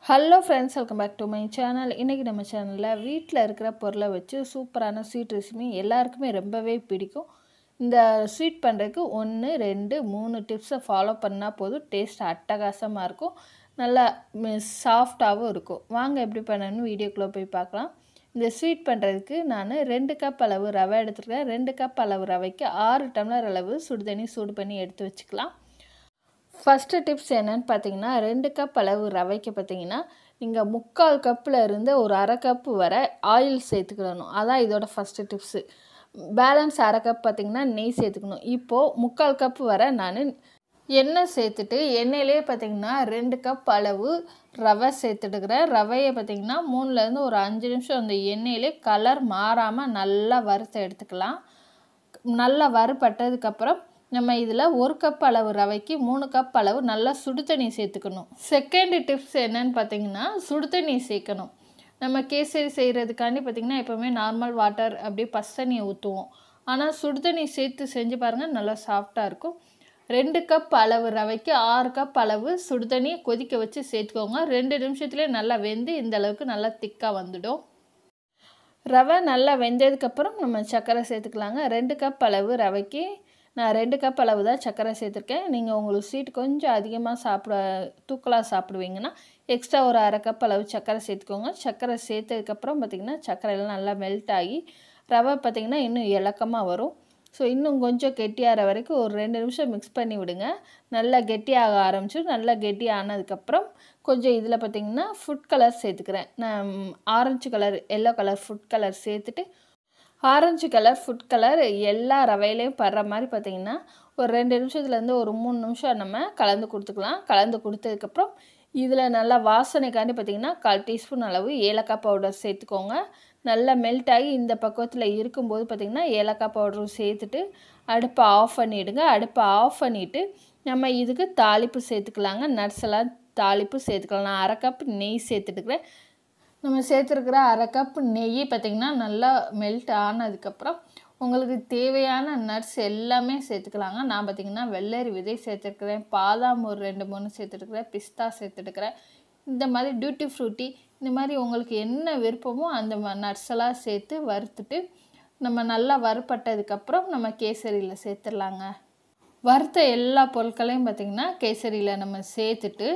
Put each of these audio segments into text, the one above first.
Hello friends, welcome back to my channel. இன்றைக்கி நம்ம சேனலில் வீட்டில் இருக்கிற பொருளை வச்சு சூப்பரான ஸ்வீட் ரெசிபி எல்லாருக்குமே ரொம்பவே பிடிக்கும். இந்த ஸ்வீட் பண்ணுறதுக்கு 1 2 3 டிப்ஸை ஃபாலோ பண்ணால் போதும். டேஸ்ட் அட்டகாசமாக இருக்கும், நல்லா சாஃப்டாகவும் இருக்கும். வாங்க எப்படி பண்ணணும்னு வீடியோக்குள்ளே போய் பார்க்கலாம். இந்த ஸ்வீட் பண்ணுறதுக்கு நான் 2 கப் அளவு ரவை எடுத்துருக்கேன். 2 கப் அளவு ரவைக்கு 6 டம்ளர் அளவு சுடுதண்ணி சூடு பண்ணி எடுத்து வச்சுக்கலாம். ஃபஸ்ட்டு டிப்ஸ் என்னென்னு பார்த்தீங்கன்னா, 2 கப் அளவு ரவைக்கு பார்த்தீங்கன்னா நீங்கள் 3/4 கப்பில் இருந்து ஒரு அரை கப்பு வரை ஆயில் சேர்த்துக்கிடணும். அதான் இதோட ஃபஸ்ட்டு டிப்ஸு. பேலன்ஸ் அரை கப் பார்த்திங்கன்னா நெய் சேர்த்துக்கணும். இப்போது 3/4 கப்பு வரை நான் எண்ணெய் சேர்த்துட்டு எண்ணெயிலே பார்த்திங்கன்னா 2 கப் அளவு ரவை சேர்த்துட்டுக்கிறேன். ரவையை பார்த்திங்கன்னா 3லேருந்து ஒரு 5 நிமிஷம் அந்த எண்ணெயிலே கலர் மாறாமல் நல்லா வறுத்து எடுத்துக்கலாம். நல்லா வறுபட்டதுக்கப்புறம் நம்ம இதில் 1 கப் அளவு ரவைக்கு 3 கப் அளவு நல்லா சுடு தண்ணி சேர்த்துக்கணும். செகண்ட் டிப்ஸ் என்னன்னு பார்த்தீங்கன்னா, சுடு தண்ணி சேர்க்கணும். நம்ம கேசரி செய்கிறதுக்காண்டி பார்த்திங்கன்னா எப்போவுமே நார்மல் வாட்டர் அப்படியே பச்சை தண்ணியை ஊற்றுவோம். ஆனால் சுடு தண்ணி சேர்த்து செஞ்சு பாருங்கள், நல்லா சாஃப்டாக இருக்கும். 2 கப் அளவு ரவைக்கு 6 கப் அளவு சுடு தண்ணியை கொதிக்க வச்சு சேர்த்துக்கோங்க. 2 நிமிஷத்துலேயே நல்லா வெந்து இந்த அளவுக்கு நல்லா திக்காக வந்துடும். ரவை நல்லா வெந்ததுக்கப்புறம் நம்ம சர்க்கரை சேர்த்துக்கலாங்க. 2 கப் அளவு ரவைக்கு நான் 2 கப் அளவு தான் சர்க்கரை சேர்த்துருக்கேன். நீங்கள் உங்களுக்கு ஸ்வீட் கொஞ்சம் அதிகமாக தூக்கலாக சாப்பிடுவீங்கன்னா எக்ஸ்ட்ரா ஒரு அரை கப் அளவு சர்க்கரை சேர்த்துக்கோங்க. சர்க்கரை சேர்த்ததுக்கப்புறம் பார்த்திங்கன்னா சர்க்கரையெல்லாம் நல்லா மெல்ட் ஆகி ரவை பார்த்திங்கன்னா இன்னும் இலக்கமாக வரும். ஸோ இன்னும் கொஞ்சம் கெட்டியாகிற வரைக்கும் ஒரு 2 நிமிஷம் மிக்ஸ் பண்ணி விடுங்க. நல்லா கெட்டியாக ஆரம்பிச்சு நல்லா கெட்டி ஆனதுக்கப்புறம் கொஞ்சம் இதில் பார்த்திங்கன்னா ஃபுட் கலர் சேர்த்துக்கிறேன். நான் orange colour, yellow colour food colour சேர்த்துட்டு ஆரஞ்சு கலர் ஃபுட் கலர் எல்லா ரவையிலையும் படுற மாதிரி பார்த்திங்கன்னா ஒரு 2 நிமிஷத்துலேருந்து ஒரு 3 நிமிஷம் நம்ம கலந்து கொடுத்துக்கலாம். கலந்து கொடுத்ததுக்கப்புறம் இதில் நல்லா வாசனைக்காண்டி பார்த்திங்கன்னா 1/4 டீஸ்பூன் அளவு ஏலக்காய் பவுடர் சேர்த்துக்கோங்க. நல்லா மெல்ட் ஆகி இந்த பக்குவத்தில் இருக்கும்போது பார்த்திங்கன்னா ஏலக்காய் பவுடரும் சேர்த்துட்டு அடுப்பை ஆஃப் பண்ணிவிடுங்க. அடுப்பை ஆஃப் பண்ணிவிட்டு நம்ம இதுக்கு தாளிப்பு சேர்த்துக்கலாங்க. நட்ஸ் எல்லாம் தாளிப்பு சேர்த்துக்கலாம். நான் அரை கப் நெய் சேர்த்துட்டுக்கிறேன். நம்ம சேர்த்துருக்கிற அரை கப் நெய் பார்த்திங்கன்னா நல்லா மெல்ட் ஆனதுக்கப்புறம் உங்களுக்கு தேவையான நட்ஸ் எல்லாமே சேர்த்துக்கலாங்க. நான் பார்த்திங்கன்னா வெள்ளரி விதை சேர்த்துருக்குறேன், பாதாம் ஒரு 2-3 சேர்த்துட்டுருக்குறேன், பிஸ்தா சேர்த்துட்டுருக்குறேன். இந்த மாதிரி டியூட்டி ஃப்ரூட்டி இந்த மாதிரி உங்களுக்கு என்ன விருப்பமோ அந்த நட்ஸ் எல்லாம் சேர்த்து வறுத்துட்டு நம்ம நல்லா வறுபட்டதுக்கப்புறம் நம்ம கேசரியில் சேர்த்துடலாங்க. வறுத்த எல்லா பொருட்களையும் பார்த்திங்கன்னா கேசரியில் நம்ம சேர்த்துட்டு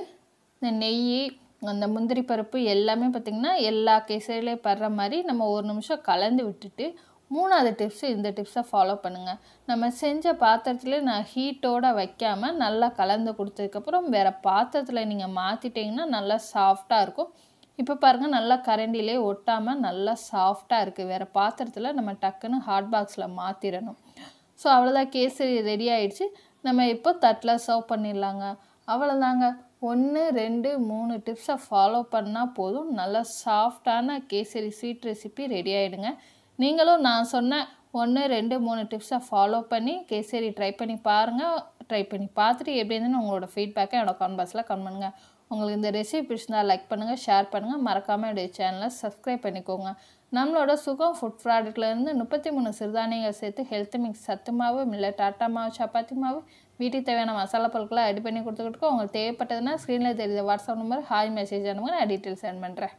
இந்த நெய், அந்த முந்திரி பருப்பு எல்லாமே பார்த்திங்கன்னா எல்லா கேசரியிலையும் படுற மாதிரி நம்ம ஒரு நிமிஷம் கலந்து விட்டுட்டு 3வது டிப்ஸு இந்த டிப்ஸை ஃபாலோ பண்ணுங்கள். நம்ம செஞ்ச பாத்திரத்தில் நான் ஹீட்டோடு வைக்காமல் நல்லா கலந்து கொடுத்ததுக்கப்புறம் வேறு பாத்திரத்தில் நீங்கள் மாற்றிட்டிங்கன்னா நல்லா சாஃப்டாக இருக்கும். இப்போ பாருங்கள், நல்லா கரண்டிலே ஒட்டாமல் நல்லா சாஃப்டாக இருக்குது. வேறு பாத்திரத்தில் நம்ம டக்குன்னு ஹாட் பாக்ஸில் மாற்றிடணும். ஸோ அவ்வளோதான், கேசரி ரெடி ஆகிடுச்சு. நம்ம இப்போ தட்டில் சர்வ் பண்ணிடலாங்க. அவ்வளோதாங்க. 1 2 3 டிப்ஸை ஃபாலோ பண்ணால் போதும், நல்லா சாஃப்டான கேசரி ஸ்வீட் ரெசிபி ரெடி ஆகிடுங்க. நீங்களும் நான் சொன்ன 1 2 3 டிப்ஸை ஃபாலோ பண்ணி கேசரி ட்ரை பண்ணி பாருங்கள். ட்ரை பண்ணி பார்த்துட்டு எப்படி இருந்துன்னு உங்களோட ஃபீட்பேக்கை என்னோட கமெண்ட் பாக்ஸில் கமெண்ட் பண்ணுங்கள். உங்களுக்கு இந்த ரெசிபி பிடிச்சிருந்தா லைக் பண்ணுங்கள், ஷேர் பண்ணுங்கள், மறக்காமல் என்னுடைய சேனலை சப்ஸ்கிரைப் பண்ணிக்கோங்க. நம்மளோட சுகம் ஃபுட் ப்ராடக்ட்லேருந்து 33 சிறுதானியங்கள் சேர்த்து ஹெல்த் மிக்ஸ் சத்து மாவு, மில்லட் ஆட்டா மாவு, சப்பாத்தி மாவு, வீட்டுக்கு தேவையான மசாலா பொருட்களை ரெடி பண்ணி கொடுத்துக்கிட்டு உங்களுக்கு தேவைப்பட்டதுன்னா ஸ்க்ரீனில் தெரியுது வாட்ஸ்அப் நம்பர் ஹாய் மெசேஜ் அனுப்புங்க, நான் டீட்டெயில்ஸ் சென்ட் பண்ணுறேன்.